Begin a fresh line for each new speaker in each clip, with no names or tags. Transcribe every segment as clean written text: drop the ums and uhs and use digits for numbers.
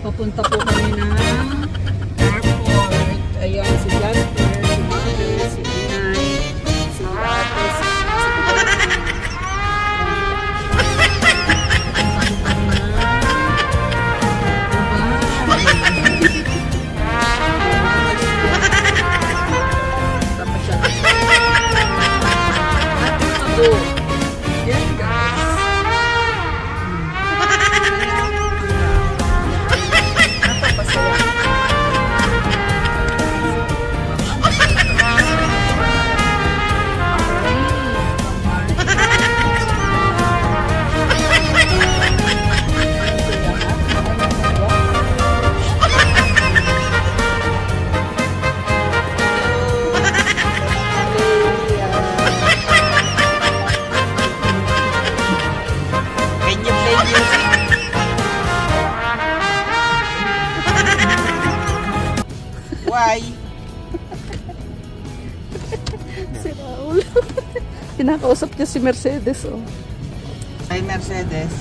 Papunta po kami ng airport. Ayan, si Jasper, si Mother, si Inay, si Ate, si yan guys.
Why?
Si Raul. Kinakausap niya si Mercedes, oh.
Ay, Mercedes.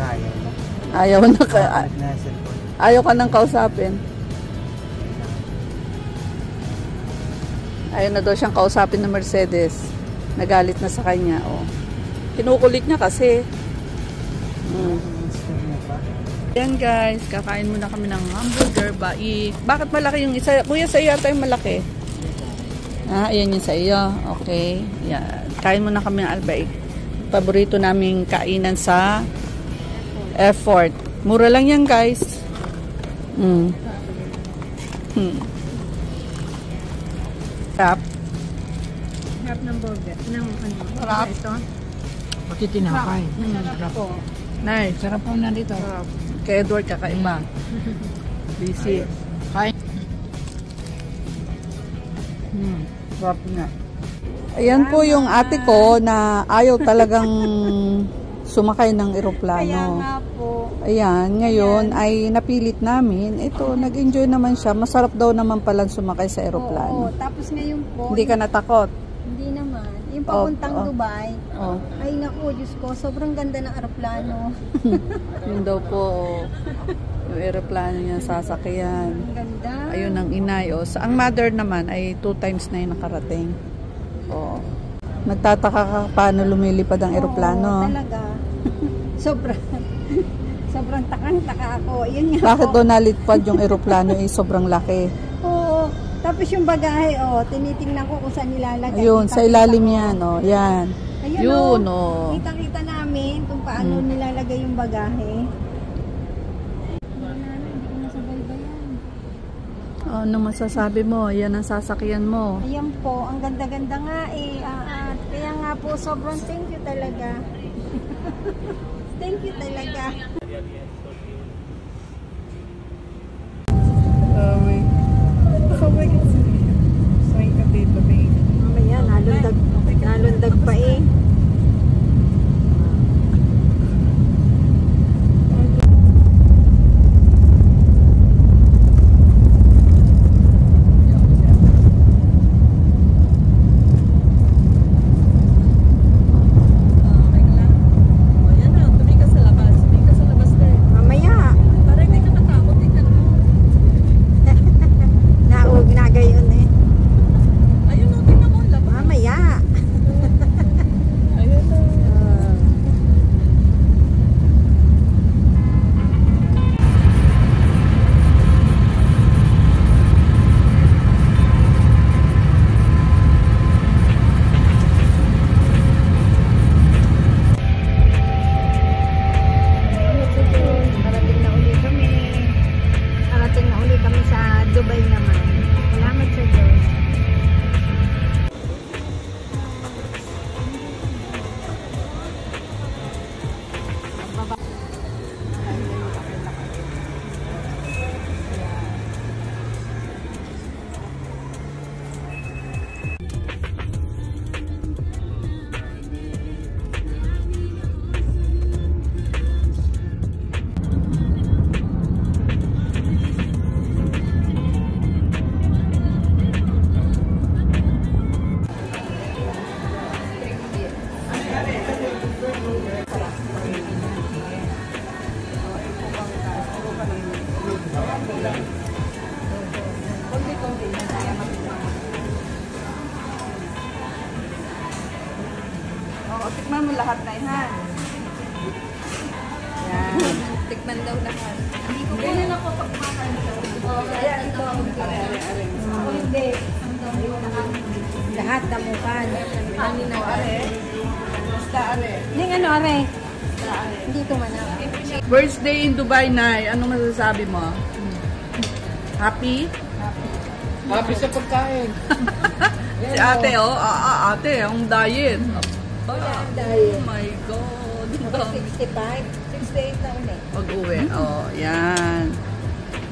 Ayaw na.
Ayaw na ka. Ayaw ka nang kausapin. Ayaw na daw siyang kausapin ng Mercedes. Nagalit na sa kanya, oh. Kinukulit niya kasi. Yan guys, kakain muna kami ng hamburger. Bakit malaki yung isa? Kuya, sa iyo tayo malaki. Ah, ayan yung sa iyo. Okay. Yan. Kain muna kami ng albay. Paborito naming kainan sa Effort. Mura lang yan guys. Sarap.
Sarap ng burger.
Sarap.
Ito.
Pati tinapay.
Sarap po.
Nice.
Sarap po na dito.
Sarap. Kay Edward kakaiba. Busy.
Kain.
Sarap nga. Ayan po yung ate ko na ayaw talagang sumakay ng
Kaya
eroplano.
nga po.
Ayan, ngayon ay napilit namin. Ito, nag-enjoy naman siya. Masarap daw naman palang sumakay sa
Oo,
eroplano.
tapos ngayon po.
Hindi ka natakot?
Hindi naman. Yung papuntang Dubai.
Oh.
Ay naku, Diyos ko. Sobrang ganda ng aeroplano.
Yun daw po, yung eroplano niya sasakyan.
Ang ganda.
Ayun ang inay. Oh. Ang mother naman ay 2 times na yung nakarating. Oh. Nagtataka ka paano lumilipad ang eroplano.
Oo, talaga. Sobrang takang-taka ako. Yun nga
Bakit
po.
doon nalipad yung eroplano ay sobrang laki?
Oo. Tapos yung bagahe, tinitingnan ko kung saan nilalagay.
Ayun, sa ilalim yan. Oh. Yan.
Ayun,
Yun, oh.
Kitang-kita namin kung paano nilalagay yung bagahe.
Ano masasabi mo? Yan ang sasakyan mo.
Ayan po, ang ganda-ganda nga eh. Kaya nga po, sobrang thank you talaga. Thank you talaga. Mamaya, nalundag pa eh.
Konti-konti na kaya matikman. Oo, tikman mo lahat na yan. Yan.
Tikman daw lahat.
Ganyan ako pag kumakain ka. Ayan, ito. Are.
Ako hindi. Lahat damukan. Ano na
Are. Basta are.
Hindi ano, are. Hindi ko manap.
First day in Dubai, Nay. Anong masasabi mo? Happy?
Happy sa pagkain.
Si ate, oh. Ate, ang diet.
Wala ang dahil.
Oh my God.
65, 68 na ulit.
Pag-uwi. Oh, yan.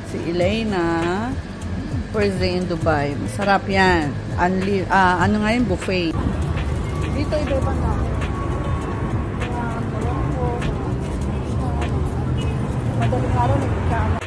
Si Elena. First day in Dubai. Masarap yan. Ano nga yung buffet? Dito, iba na. Madaling araw, nagkakaano